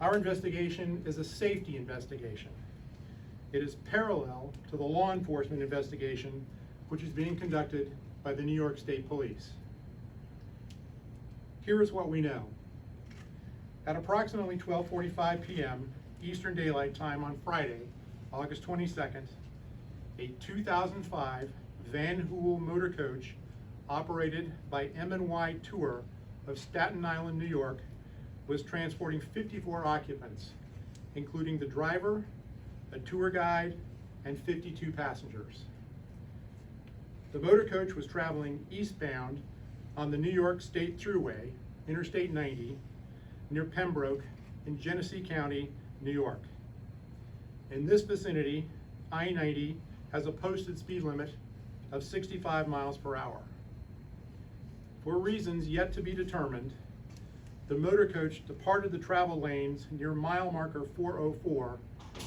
Our investigation is a safety investigation. It is parallel to the law enforcement investigation which is being conducted by the New York State Police. Here is what we know. At approximately 12:45 p.m. Eastern Daylight Time on Friday, August 22nd, a 2005 Van Hool motor coach operated by M&Y Tour of Staten Island, New York, was transporting 54 occupants, including the driver, a tour guide, and 52 passengers. The motor coach was traveling eastbound on the New York State Thruway, Interstate 90, near Pembroke in Genesee County, New York. In this vicinity, I-90 has a posted speed limit of 65 miles per hour. For reasons yet to be determined, the motor coach departed the travel lanes near mile marker 404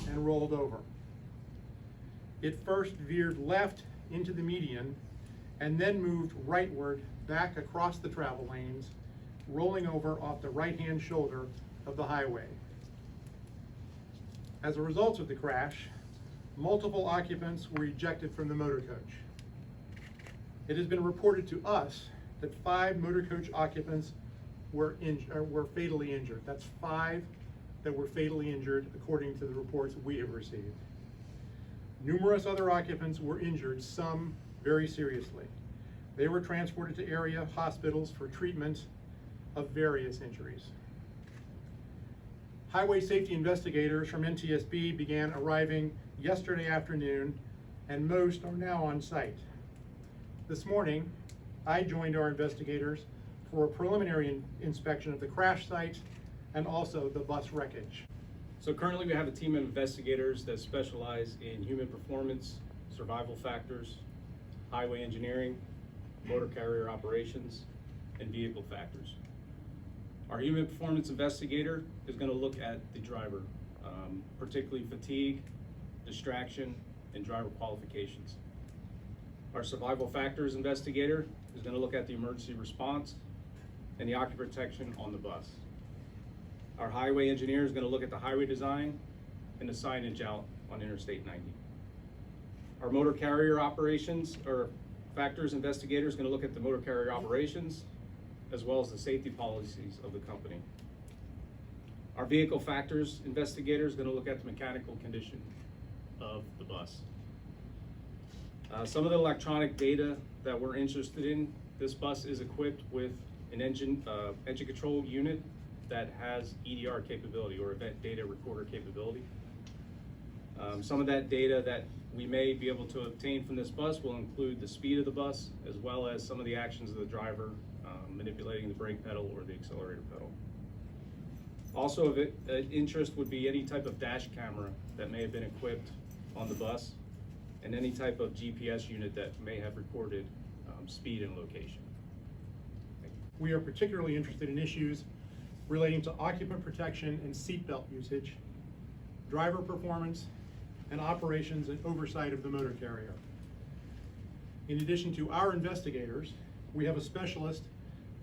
and rolled over. It first veered left into the median and then moved rightward back across the travel lanes, rolling over off the right-hand shoulder of the highway. As a result of the crash, multiple occupants were ejected from the motor coach. It has been reported to us that 5 motor coach occupants were fatally injured. That's 5 that were fatally injured according to the reports we have received. Numerous other occupants were injured, some very seriously. They were transported to area hospitals for treatment of various injuries. Highway safety investigators from NTSB began arriving yesterday afternoon, and most are now on site. This morning, I joined our investigators for a preliminary inspection of the crash site and also the bus wreckage. So currently we have a team of investigators that specialize in human performance, survival factors, highway engineering, motor carrier operations, and vehicle factors. Our human performance investigator is going to look at the driver, particularly fatigue, distraction, and driver qualifications. Our survival factors investigator is going to look at the emergency response and the occupant protection on the bus. Our highway engineer is going to look at the highway design and the signage out on Interstate 90. Our motor carrier operations or factors investigator is going to look at the motor carrier operations as well as the safety policies of the company. Our vehicle factors investigator is going to look at the mechanical condition of the bus. Some of the electronic data that we're interested in, this bus is equipped with an engine control unit that has EDR capability, or event data recorder capability. Some of that data that we may be able to obtain from this bus will include the speed of the bus, as well as some of the actions of the driver manipulating the brake pedal or the accelerator pedal. Also of interest would be any type of dash camera that may have been equipped on the bus, and any type of GPS unit that may have recorded speed and location. We are particularly interested in issues relating to occupant protection and seatbelt usage, driver performance, and operations and oversight of the motor carrier. In addition to our investigators, we have a specialist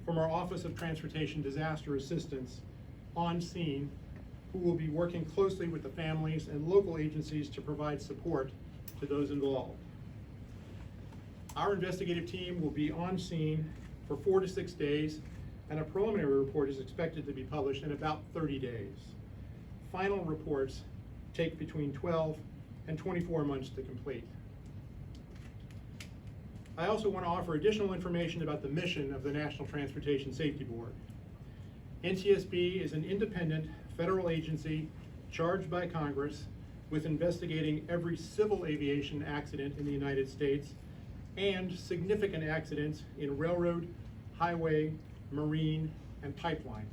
from our Office of Transportation Disaster Assistance on scene who will be working closely with the families and local agencies to provide support to those involved. Our investigative team will be on scene for 4 to 6 days, and a preliminary report is expected to be published in about 30 days. Final reports take between 12 and 24 months to complete. I also want to offer additional information about the mission of the National Transportation Safety Board. NTSB is an independent federal agency charged by Congress with investigating every civil aviation accident in the United States and significant accidents in railroad, highway, marine, and pipeline.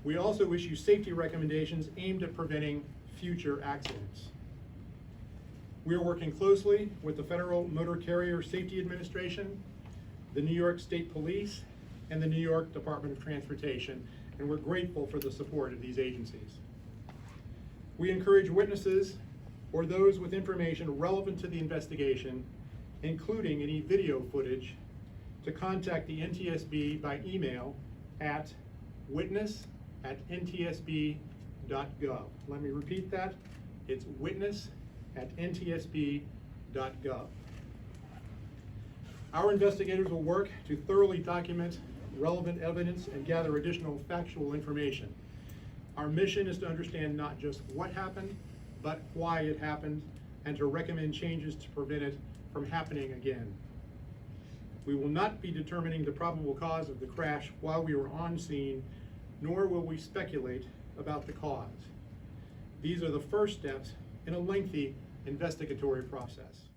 We also issue safety recommendations aimed at preventing future accidents. We are working closely with the Federal Motor Carrier Safety Administration, the New York State Police, and the New York Department of Transportation, and we're grateful for the support of these agencies. We encourage witnesses or those with information relevant to the investigation, including any video footage, to contact the NTSB by email at witness witness@ntsb.gov. Let me repeat that. It's witness@ntsb.gov. Our investigators will work to thoroughly document relevant evidence and gather additional factual information. Our mission is to understand not just what happened, but why it happened, and to recommend changes to prevent it from happening again. We will not be determining the probable cause of the crash while we were on scene, nor will we speculate about the cause. These are the first steps in a lengthy investigatory process.